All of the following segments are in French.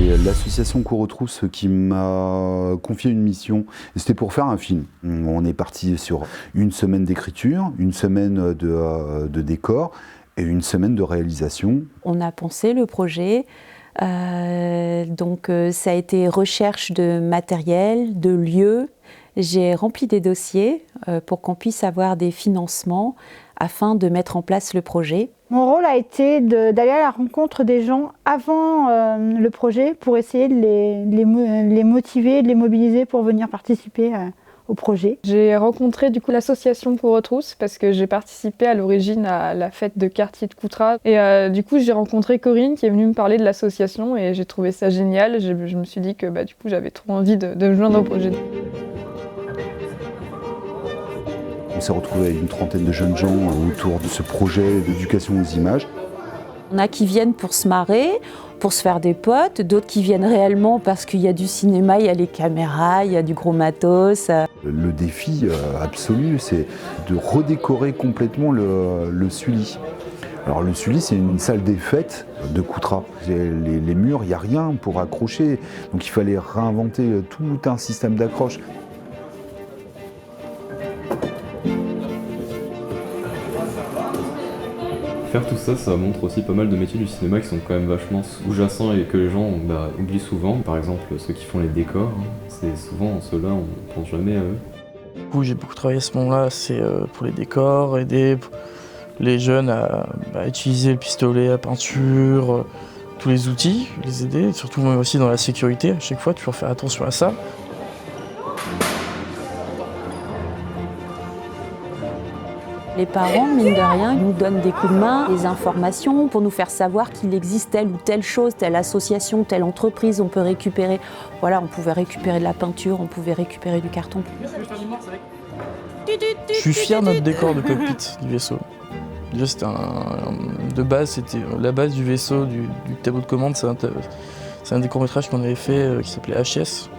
C'est l'association qu'on retrousse qui m'a confié une mission. C'était pour faire un film. On est parti sur une semaine d'écriture, une semaine de décor et une semaine de réalisation. On a pensé le projet. Donc ça a été recherche de matériel, de lieux. J'ai rempli des dossiers pour qu'on puisse avoir des financements afin de mettre en place le projet. Mon rôle a été d'aller à la rencontre des gens avant le projet pour essayer de les motiver, de les mobiliser pour venir participer au projet. J'ai rencontré du coup l'association qu'on retrousse parce que j'ai participé à l'origine à la fête de quartier de Coutras. Et du coup j'ai rencontré Corinne qui est venue me parler de l'association et j'ai trouvé ça génial. Je me suis dit que du coup j'avais trop envie de me joindre au projet. On s'est retrouvé avec une trentaine de jeunes gens autour de ce projet d'éducation aux images. On a qui viennent pour se marrer, pour se faire des potes, d'autres qui viennent réellement parce qu'il y a du cinéma, il y a les caméras, il y a du gros matos. Le défi absolu, c'est de redécorer complètement le Sully. Alors le Sully, c'est une salle des fêtes de Coutras. Les murs, il n'y a rien pour accrocher, donc il fallait réinventer tout un système d'accroche. Faire tout ça, ça montre aussi pas mal de métiers du cinéma qui sont quand même vachement sous-jacents et que les gens oublient souvent. Par exemple, ceux qui font les décors, c'est souvent ceux-là, on pense jamais à eux. Du coup, j'ai beaucoup travaillé à ce moment-là, c'est pour les décors, aider les jeunes à utiliser le pistolet à peinture, tous les outils, les aider, surtout aussi dans la sécurité, à chaque fois, toujours faire attention à ça. Les parents, mine de rien, nous donnent des coups de main, des informations pour nous faire savoir qu'il existe telle ou telle chose, telle association, telle entreprise. On peut récupérer, on pouvait récupérer de la peinture, on pouvait récupérer du carton. Je suis fier de notre décor de cockpit du vaisseau. Déjà, c'était de base, c'était la base du vaisseau, du tableau de commande. C'est un des courts-métrages qu'on avait fait qui s'appelait HS.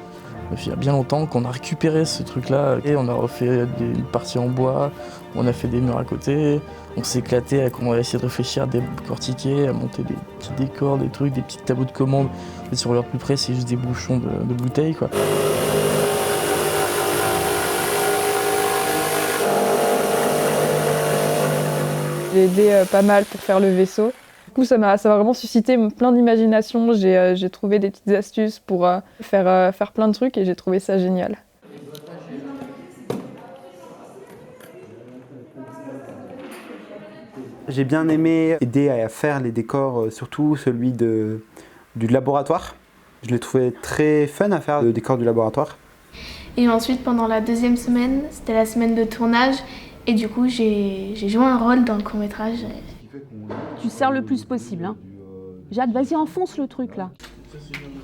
Il y a bien longtemps qu'on a récupéré ce truc-là et on a refait une partie en bois, on a fait des murs à côté, on s'est éclaté à essayer de réfléchir, à décortiquer, à monter des petits décors, des trucs, des petits tableaux de commande. Et sur leur plus près, c'est juste des bouchons de bouteilles, quoi. J'ai aidé pas mal pour faire le vaisseau. Du coup, ça m'a vraiment suscité plein d'imagination. J'ai trouvé des petites astuces pour faire plein de trucs et j'ai trouvé ça génial. J'ai bien aimé aider à faire les décors, surtout celui du laboratoire. Je l'ai trouvé très fun à faire le décor du laboratoire. Et ensuite, pendant la deuxième semaine, c'était la semaine de tournage. Et du coup, j'ai joué un rôle dans le court-métrage. Tu serres le plus possible, hein. Jade, vas-y, enfonce le truc, là.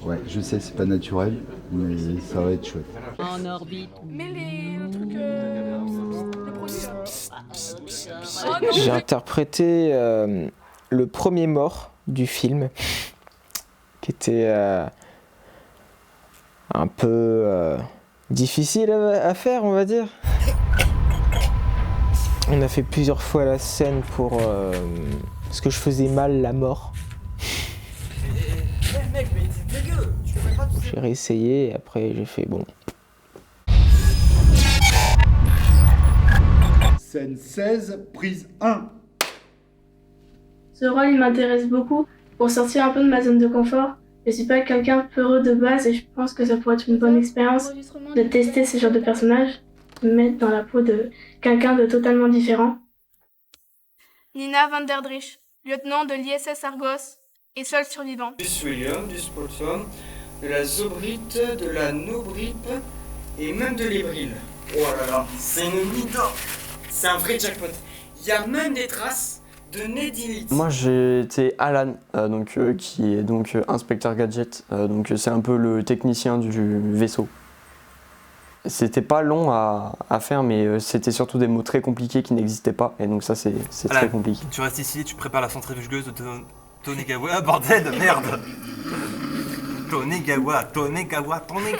Ouais, je sais, c'est pas naturel, mais ça va être chouette. En orbite. Mais le truc... le produit, là. J'ai interprété le premier mort du film, qui était un peu difficile à faire, on va dire. On a fait plusieurs fois la scène parce que je faisais mal la mort. Mec, mais c'est dégueu. Tu fais pas tout ça. J'ai réessayé et après j'ai fait bon. Scène 16, prise 1. Ce rôle, il m'intéresse beaucoup pour sortir un peu de ma zone de confort. Je suis pas quelqu'un de peureux de base et je pense que ça pourrait être une bonne expérience de tester ce genre de personnage, de me mettre dans la peau de quelqu'un de totalement différent. Nina van der Drich, lieutenant de l'ISS Argos et seule survivante. Du Swillium, du Spolsum, de la Zobrite, de la Nobrip et même de l'Hébril. Oh là là, c'est une mine d'or. C'est un vrai jackpot. Il y a même des traces de Nedilith. Moi j'ai été Alan, qui est donc inspecteur gadget, donc c'est un peu le technicien du vaisseau. C'était pas long à faire, mais c'était surtout des mots très compliqués qui n'existaient pas, et donc ça c'est très compliqué. Tu restes ici, tu prépares la centrifugeuse de Tonegawa. Ah bordel de merde. Tonegawa, bordel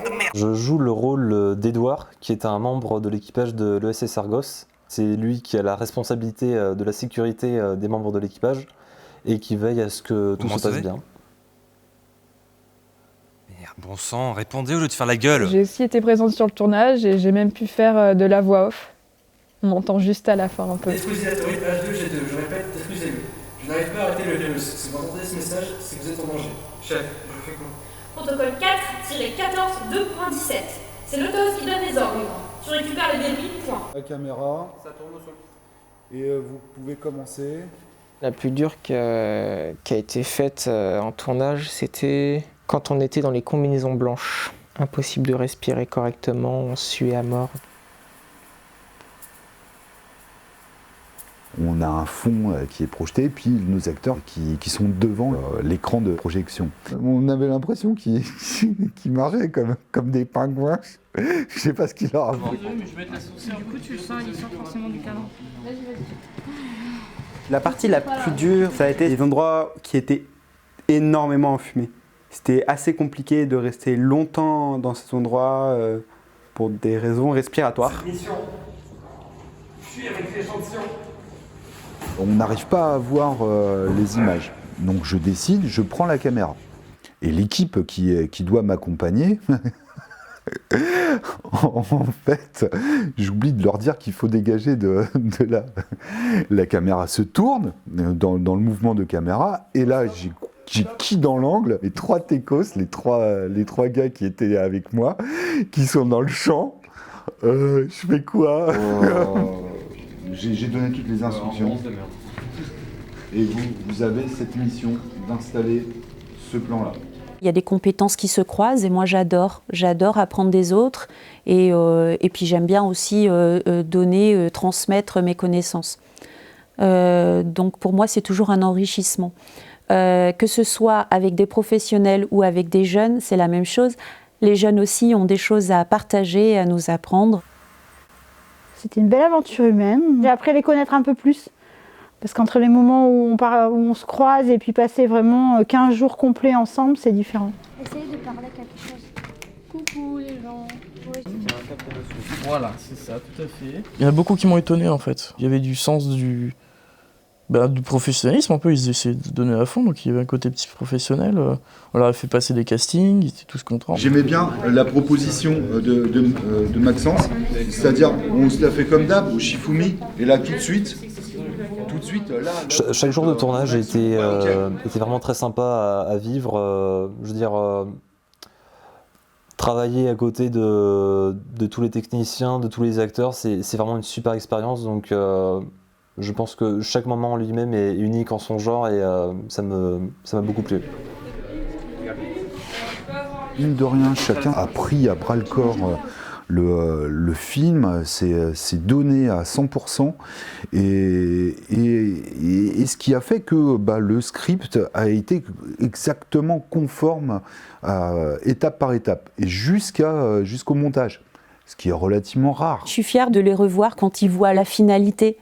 de merde. Je joue le rôle d'Edouard, qui est un membre de l'équipage de l'ESS Argos. C'est lui qui a la responsabilité de la sécurité des membres de l'équipage. et qui veille à ce que tout se passe bien. Merde, bon sang, répondez au lieu de faire la gueule. J'ai aussi été présente sur le tournage et j'ai même pu faire de la voix off. On m'entend juste à la fin un peu. Excusez la théorie H2G2, je répète, excusez-moi. Je n'arrive pas à arrêter le virus. Si vous entendez ce message, c'est que vous êtes en danger. Chef, je fais quoi? Protocole 4-14-2.17. C'est l'autos qui donne les ordres. Tu récupères les débris, point. La caméra. Ça tourne au sol. Et vous pouvez commencer. La plus dure qui a été faite en tournage, c'était quand on était dans les combinaisons blanches. Impossible de respirer correctement, on suait à mort. On a un fond qui est projeté, puis nos acteurs qui sont devant l'écran de projection. On avait l'impression qu'ils marchaient comme des pingouins. Je sais pas ce qu'il leur a fait. Du coup, tu le sens, il sort forcément du cadre. Vas-y. La partie la plus dure, ça a été les endroits qui étaient énormément enfumés. C'était assez compliqué de rester longtemps dans ces endroits pour des raisons respiratoires. Mission. Fuis avec l'échantillon. On n'arrive pas à voir les images. Donc je décide, je prends la caméra. Et l'équipe qui doit m'accompagner, en fait, j'oublie de leur dire qu'il faut dégager de la caméra se tourne dans le mouvement de caméra. Et là, j'ai qui dans l'angle, les trois techos, les trois gars qui étaient avec moi, qui sont dans le champ. Je fais quoi? J'ai donné toutes les instructions. Et vous avez cette mission d'installer ce plan-là. Il y a des compétences qui se croisent et moi j'adore apprendre des autres et puis j'aime bien aussi donner, transmettre mes connaissances. Donc pour moi c'est toujours un enrichissement. Que ce soit avec des professionnels ou avec des jeunes, c'est la même chose. Les jeunes aussi ont des choses à partager, à nous apprendre. C'était une belle aventure humaine. J'ai appris à les connaître un peu plus. Parce qu'entre les moments où on se croise et puis passer vraiment 15 jours complets ensemble, c'est différent. Essayez de parler quelque chose. Coucou les gens. Voilà, c'est ça, tout à fait. Il y en a beaucoup qui m'ont étonné en fait. Il y avait du sens du professionnalisme un peu, ils essayaient de donner à fond, donc il y avait un côté petit professionnel. On leur a fait passer des castings, ils étaient tous contents. J'aimais bien la proposition de Maxence, c'est-à-dire on se la fait comme d'hab, au Shifumi, et là tout de suite, là... Chaque jour de tournage était vraiment très sympa à vivre. Je veux dire, travailler à côté de tous les techniciens, de tous les acteurs, c'est vraiment une super expérience. Donc je pense que chaque moment en lui-même est unique en son genre et ça m'a beaucoup plu. Mine de rien, chacun a pris à bras le corps le film, c'est donné à 100% et ce qui a fait que le script a été exactement conforme étape par étape et jusqu'au montage, ce qui est relativement rare. Je suis fière de les revoir quand ils voient la finalité.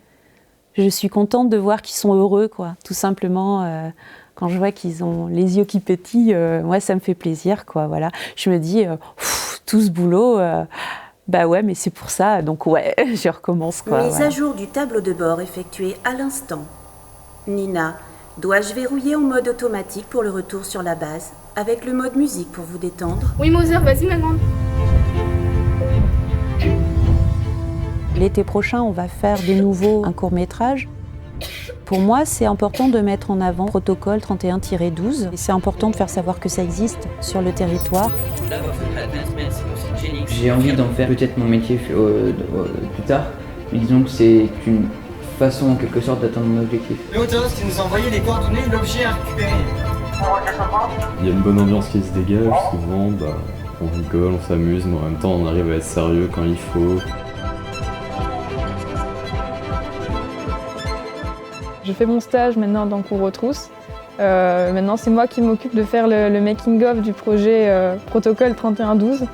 Je suis contente de voir qu'ils sont heureux, quoi. Tout simplement, quand je vois qu'ils ont les yeux qui pétillent, moi ça me fait plaisir, quoi. Voilà. Je me dis, tout ce boulot, bah ouais, mais c'est pour ça, donc ouais, je recommence, quoi. Mise à jour du tableau de bord effectuée à l'instant. Nina, dois-je verrouiller en mode automatique pour le retour sur la base, avec le mode musique pour vous détendre? Oui, Moser, vas-y, ma grande. L'été prochain, on va faire de nouveau un court-métrage. Pour moi, c'est important de mettre en avant Protocole 31-12. C'est important de faire savoir que ça existe sur le territoire. J'ai envie d'en faire peut-être mon métier plus tard, mais disons que c'est une façon en quelque sorte d'atteindre mon objectif. L'autos qui nous a envoyé les coordonnées de l'objet à récupérer. Il y a une bonne ambiance qui se dégage, souvent on rigole, on s'amuse, mais en même temps on arrive à être sérieux quand il faut. Je fais mon stage maintenant dans Cours aux Trousses. Maintenant, c'est moi qui m'occupe de faire le making-of du projet Protocole 31-12.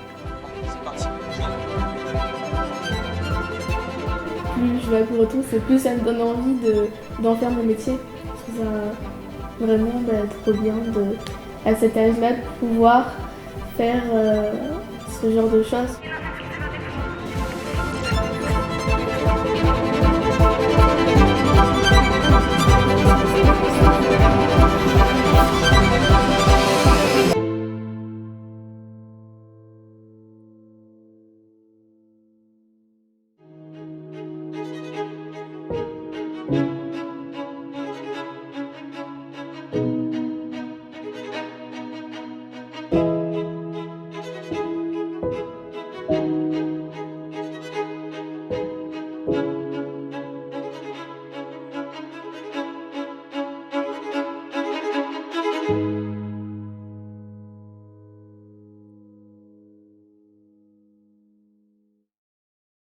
Plus je vais à Cours aux Trousses, plus ça me donne envie d'en faire mon métier. Je trouve ça vraiment trop bien à cet âge-là de pouvoir faire ce genre de choses.